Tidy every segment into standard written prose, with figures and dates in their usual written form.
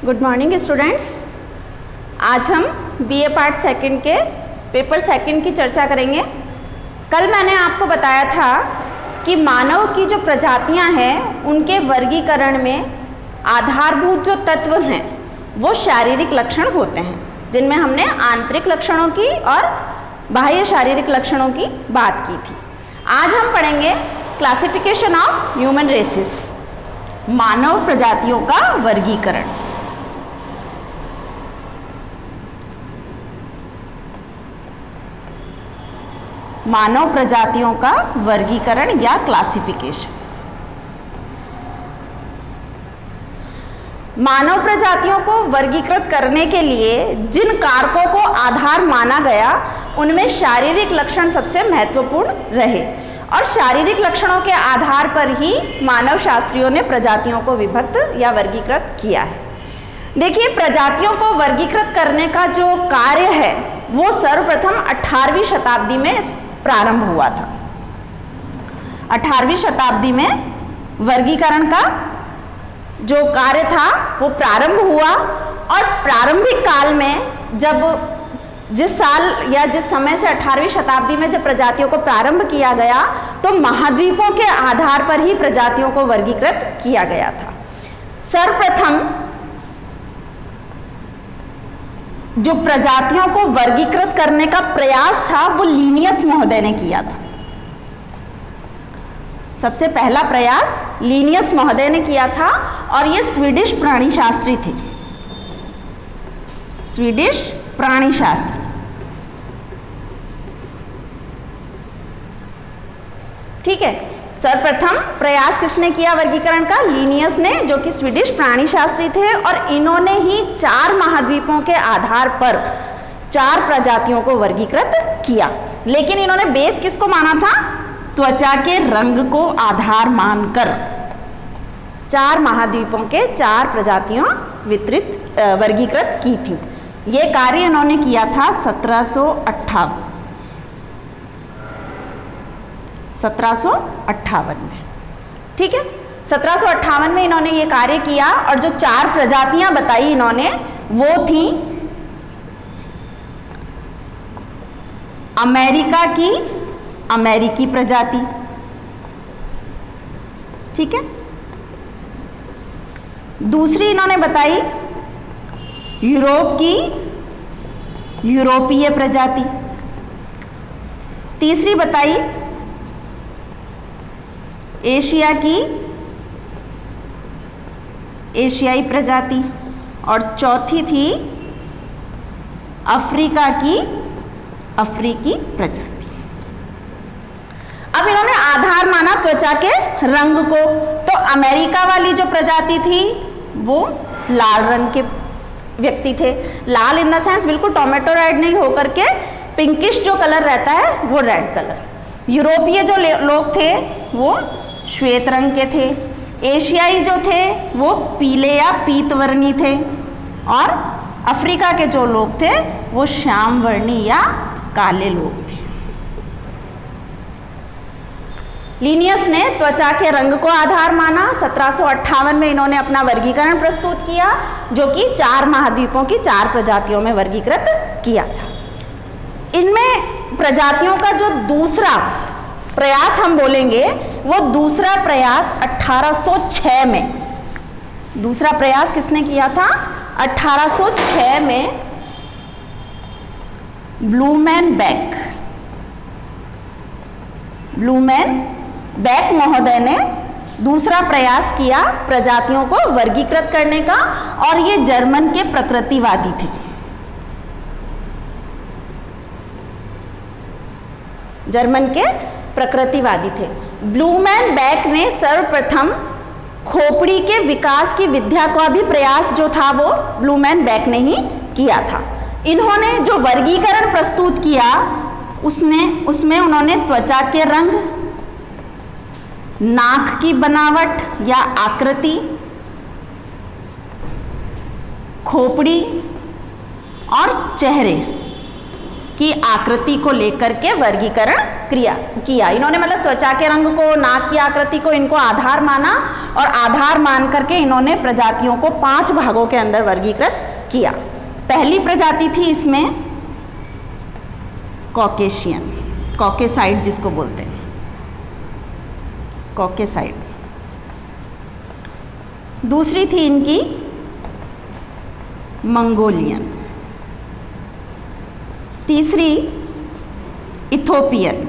Good morning students. आज हम BA part second के पेपर सेकंड की चर्चा करेंगे। कल मैंने आपको बताया था कि मानव की जो प्रजातियां हैं उनके वर्गीकरण में आधारभूत जो तत्व हैं वो शारीरिक लक्षण होते हैं, जिनमें हमने आंतरिक लक्षणों की और बाह्य शारीरिक लक्षणों की बात की थी। आज हम पढ़ेंगे क्लासिफिकेशन ऑफ ह्यूमन रेसेस, मानव प्रजातियों का वर्गीकरण। मानव प्रजातियों का वर्गीकरण या क्लासिफिकेशन। मानव प्रजातियों को वर्गीकृत करने के लिए जिन कारकों को आधार माना गया उनमें शारीरिक लक्षण सबसे महत्वपूर्ण रहे और शारीरिक लक्षणों के आधार पर ही मानव शास्त्रियों ने प्रजातियों को विभक्त या वर्गीकृत किया है। देखिए, प्रजातियों को वर्गीकृत करने का जो कार्य है वो सर्वप्रथम 18वीं शताब्दी में प्रारंभ हुआ था। 18वीं शताब्दी में वर्गीकरण का जो कार्य था वो प्रारंभ हुआ और प्रारंभिक काल में जब जिस साल या जिस समय से 18वीं शताब्दी में जब प्रजातियों को प्रारंभ किया गया तो महाद्वीपों के आधार पर ही प्रजातियों को वर्गीकृत किया गया था। सर्वप्रथम जो प्रजातियों को वर्गीकृत करने का प्रयास था वो लीनियस महोदय ने किया था। सबसे पहला प्रयास लीनियस महोदय ने किया था और ये स्वीडिश प्राणीशास्त्री थे। स्वीडिश प्राणीशास्त्री। ठीक है, सर्वप्रथम प्रयास किसने किया वर्गीकरण का? लीनियस ने, जो कि स्वीडिश प्राणीशास्त्री थे, और इन्होंने ही 4 महाद्वीपों के आधार पर 4 प्रजातियों को वर्गीकृत किया। लेकिन इन्होंने बेस किसको माना था? त्वचा के रंग को आधार मानकर 4 महाद्वीपों के 4 प्रजातियों वर्गीकृत की थी। ये कार्य इन्होंने किया था 1758 में। ठीक है, 1758 में इन्होंने ये कार्य किया और जो 4 प्रजातियां बताई इन्होंने वो थी अमेरिका की अमेरिकी प्रजाति, ठीक है। दूसरी इन्होंने बताई यूरोप की यूरोपीय प्रजाति। तीसरी बताई एशिया की एशियाई प्रजाति और चौथी थी अफ्रीका की अफ्रीकी प्रजाति। अब इन्होंने आधार माना त्वचा के रंग को, तो अमेरिका वाली जो प्रजाति थी वो लाल रंग के व्यक्ति थे। लाल इन द सेंस बिल्कुल टोमेटो रेड नहीं होकर के पिंकिश जो कलर रहता है वो रेड कलर। यूरोपीय जो लोग थे वो श्वेत रंग के थे। एशियाई जो थे वो पीले या पीतवर्णी थे और अफ्रीका के जो लोग थे वो श्याम वर्णी या काले लोग थे। लीनियस ने त्वचा के रंग को आधार माना। 1758 में इन्होंने अपना वर्गीकरण प्रस्तुत किया, जो कि 4 महाद्वीपों की 4 प्रजातियों में वर्गीकृत किया था। इनमें प्रजातियों का जो दूसरा प्रयास हम बोलेंगे वो दूसरा प्रयास 1806 में। दूसरा प्रयास किसने किया था? 1806 में ब्लूमेनबेक महोदय ने दूसरा प्रयास किया प्रजातियों को वर्गीकृत करने का, और ये जर्मन के प्रकृतिवादी थे। जर्मन के प्रकृतिवादी थे। ब्लूमेनबेक ने सर्वप्रथम खोपड़ी के विकास की विद्या का भी प्रयास जो था वो ब्लूमेनबेक ने ही किया था। इन्होंने जो वर्गीकरण प्रस्तुत किया उसमें उन्होंने त्वचा के रंग, नाक की बनावट या आकृति, खोपड़ी और चेहरे की आकृति को लेकर के वर्गीकरण किया। इन्होंने मतलब त्वचा के रंग को, नाक की आकृति को इनको आधार माना और आधार मान करके इन्होंने प्रजातियों को 5 भागों के अंदर वर्गीकृत किया। पहली प्रजाति थी इसमें कॉकेशियन, कॉकेसाइड जिसको बोलते हैं, कॉकेसाइड। दूसरी थी इनकी मंगोलियन, तीसरी इथोपियन,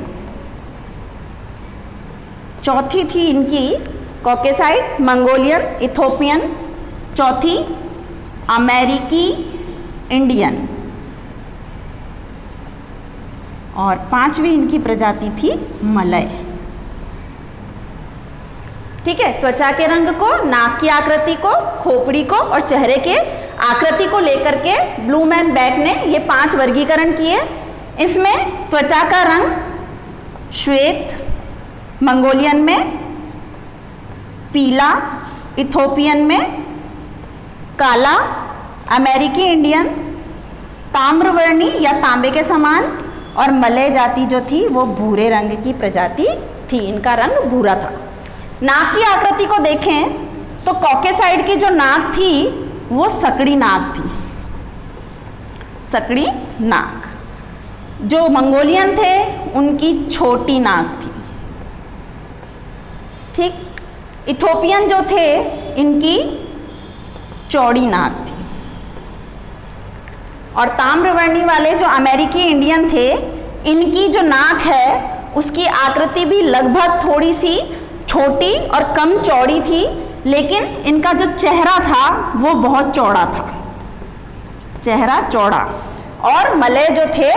चौथी थी इनकी कॉकेसाइड, मंगोलियन, इथोपियन, चौथी अमेरिकी इंडियन और 5वीं इनकी प्रजाति थी मलय। ठीक है, त्वचा के रंग को, नाक की आकृति को, खोपड़ी को और चेहरे के आकृति को लेकर के ब्लूम एंड बेक ने ये 5 वर्गीकरण किए। इसमें त्वचा का रंग श्वेत मंगोलियन में, पीला इथोपियन में, काला अमेरिकी इंडियन, ताम्रवर्णी या तांबे के समान और मलय जाति जो थी वो भूरे रंग की प्रजाति थी, इनका रंग भूरा था। नाक की आकृति को देखें तो कॉकेसाइड की जो नाक थी वो सकड़ी नाक थी, सकड़ी नाक। जो मंगोलियन थे उनकी छोटी नाक थी। ठीक, इथोपियन जो थे इनकी चौड़ी नाक थी और ताम्रवर्णी वाले जो अमेरिकी इंडियन थे इनकी जो नाक है उसकी आकृति भी लगभग थोड़ी सी छोटी और कम चौड़ी थी, लेकिन इनका जो चेहरा था वो बहुत चौड़ा था, चेहरा चौड़ा। और मलय जो थे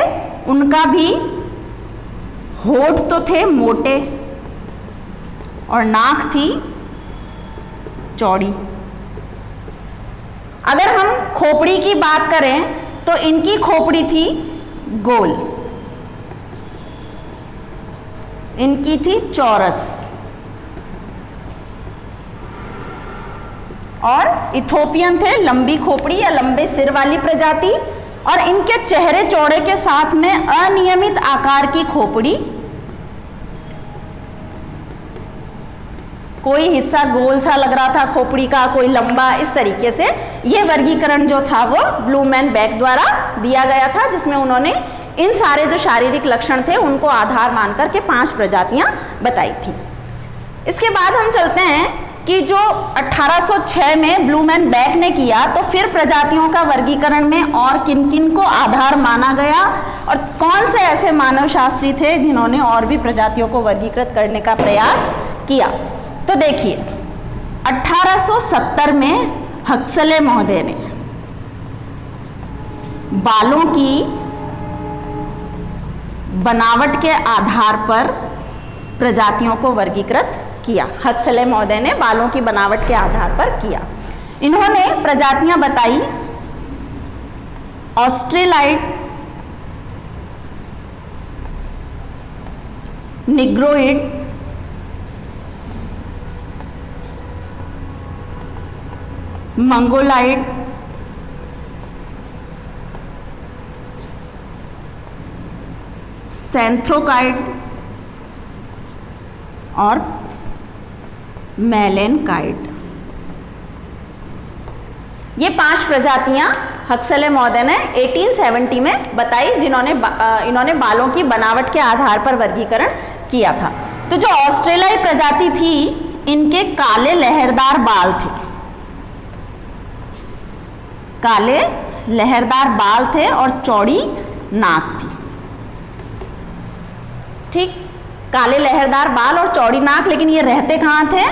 उनका भी होठ तो थे मोटे और नाक थी चौड़ी। अगर हम खोपड़ी की बात करें तो इनकी खोपड़ी थी गोल, इनकी थी चौरस और इथोपियन थे लंबी खोपड़ी या लंबे सिर वाली प्रजाति और इनके चेहरे चौड़े के साथ में अनियमित आकार की खोपड़ी, कोई हिस्सा गोल सा लग रहा था खोपड़ी का, कोई लंबा, इस तरीके से ये वर्गीकरण जो था वो ब्लूम एंड बेक द्वारा दिया गया था, जिसमें उन्होंने इन सारे जो शारीरिक लक्षण थे उनको आधार मानकर के 5 प्रजातियां बताई थी। इसके बाद हम चलते हैं कि जो 1806 में ब्लूम एंड बेक ने किया तो फिर प्रजातियों का वर्गीकरण में और किन किन को आधार माना गया और कौन से ऐसे मानव शास्त्री थे जिन्होंने और भी प्रजातियों को वर्गीकृत करने का प्रयास किया। तो देखिए 1870 में हक्सले महोदय ने बालों की बनावट के आधार पर प्रजातियों को वर्गीकृत किया। हक्सले महोदय ने बालों की बनावट के आधार पर किया। इन्होंने प्रजातियां बताई ऑस्ट्रेलाइड, निग्रोइड, मंगोलाइड, सेंथ्रोकाइड और मेलेनकाइड। ये 5 प्रजातियां हक्सले महोदय ने 1870 में बताई, इन्होंने बालों की बनावट के आधार पर वर्गीकरण किया था। तो जो ऑस्ट्रेलियाई प्रजाति थी इनके काले लहरदार बाल थे, काले लहरदार बाल थे और चौड़ी नाक थी। ठीक, काले लहरदार बाल और चौड़ी नाक, लेकिन ये रहते कहाँ थे?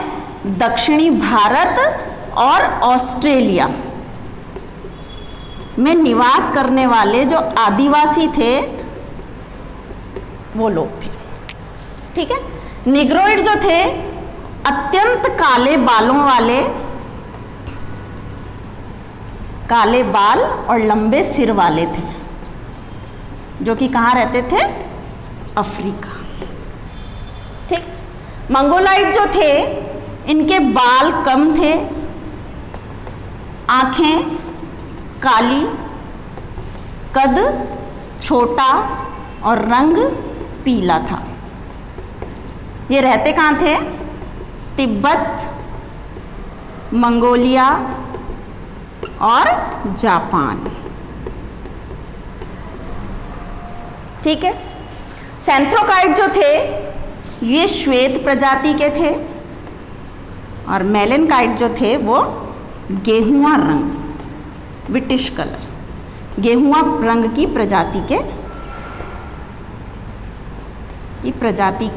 दक्षिणी भारत और ऑस्ट्रेलिया में निवास करने वाले जो आदिवासी थे वो लोग थे। ठीक है, निग्रोइड जो थे अत्यंत काले बालों वाले, काले बाल और लंबे सिर वाले थे, जो कि कहाँ रहते थे? अफ्रीका। ठीक, मंगोलाइड जो थे इनके बाल कम थे, आंखें काली, कद छोटा और रंग पीला था। ये रहते कहाँ थे? तिब्बत, मंगोलिया और जापान। ठीक है। सेंथ्रोकाइट जो थे ये श्वेत प्रजाति के थे और मेलेनकाइट जो थे वो गेहुआ रंग, विटिश कलर, गेहुआ रंग की प्रजाति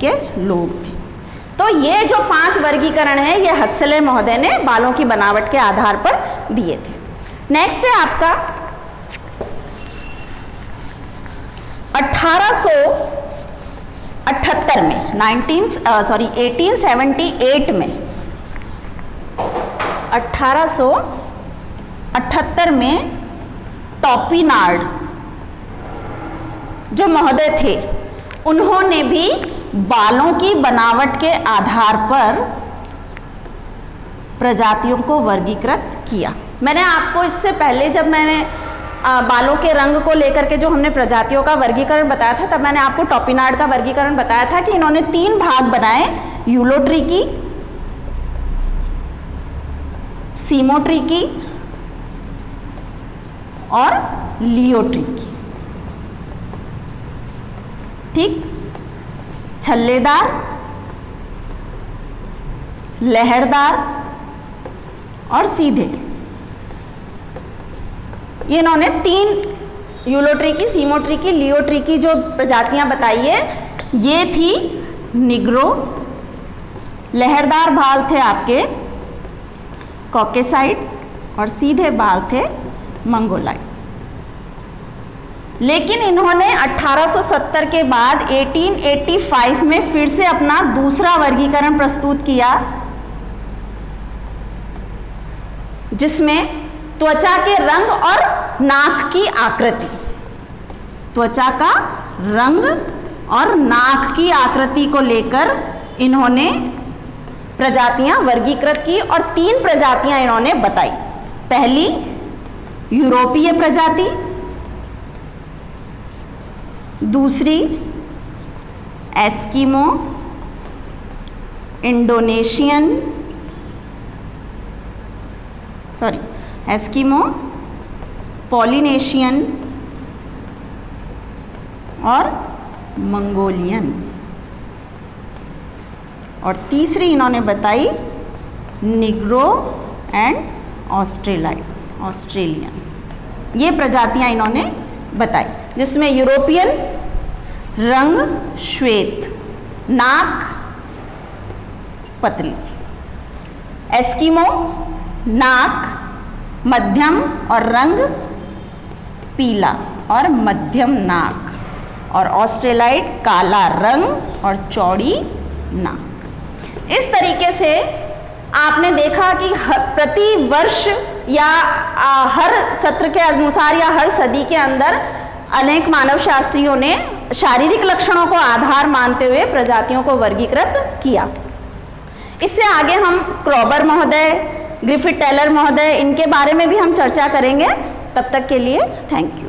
के लोग थे। तो ये जो 5 वर्गीकरण है ये हक्सले महोदय ने बालों की बनावट के आधार पर दिए थे। नेक्स्ट है आपका 1878 में 1878 में 1878 में टॉपिनार्ड जो महोदय थे उन्होंने भी बालों की बनावट के आधार पर प्रजातियों को वर्गीकृत किया। मैंने आपको इससे पहले जब मैंने बालों के रंग को लेकर के जो हमने प्रजातियों का वर्गीकरण बताया था तब मैंने आपको टॉपिनार्ड का वर्गीकरण बताया था कि इन्होंने 3 भाग बनाए, यूलोट्रिकी, सीमोट्रिकी और लियोट्रिकी। ठीक, छल्लेदार, लहरदार और सीधे, ये इन्होंने 3 यूलोट्रिकी, सीमोट्रिकी, लियोट्रिकी जो प्रजातियां बताई है ये थी निग्रो, लहरदार बाल थे आपके कॉकेसाइड और सीधे बाल थे मंगोलाइड। लेकिन इन्होंने 1870 के बाद 1885 में फिर से अपना दूसरा वर्गीकरण प्रस्तुत किया जिसमें त्वचा के रंग और नाक की आकृति, त्वचा का रंग और नाक की आकृति को लेकर इन्होंने प्रजातियां वर्गीकृत की और 3 प्रजातियां इन्होंने बताई। पहली यूरोपीय प्रजाति, दूसरी एस्किमो, एस्किमो, पॉलिनेशियन और मंगोलियन, और तीसरी इन्होंने बताई निग्रो एंड ऑस्ट्रेलियन। ये प्रजातियां इन्होंने बताई जिसमें यूरोपियन रंग श्वेत, नाक पतली, एस्किमो नाक मध्यम और रंग पीला और मध्यम नाक, और ऑस्ट्रेलाइड काला रंग और चौड़ी नाक। इस तरीके से आपने देखा कि प्रति वर्ष या हर सत्र के अनुसार या हर सदी के अंदर अनेक मानव शास्त्रियों ने शारीरिक लक्षणों को आधार मानते हुए प्रजातियों को वर्गीकृत किया। इससे आगे हम क्रॉबर महोदय, ग्रिफिथ टेलर महोदय, इनके बारे में भी हम चर्चा करेंगे। तब तक के लिए थैंक यू।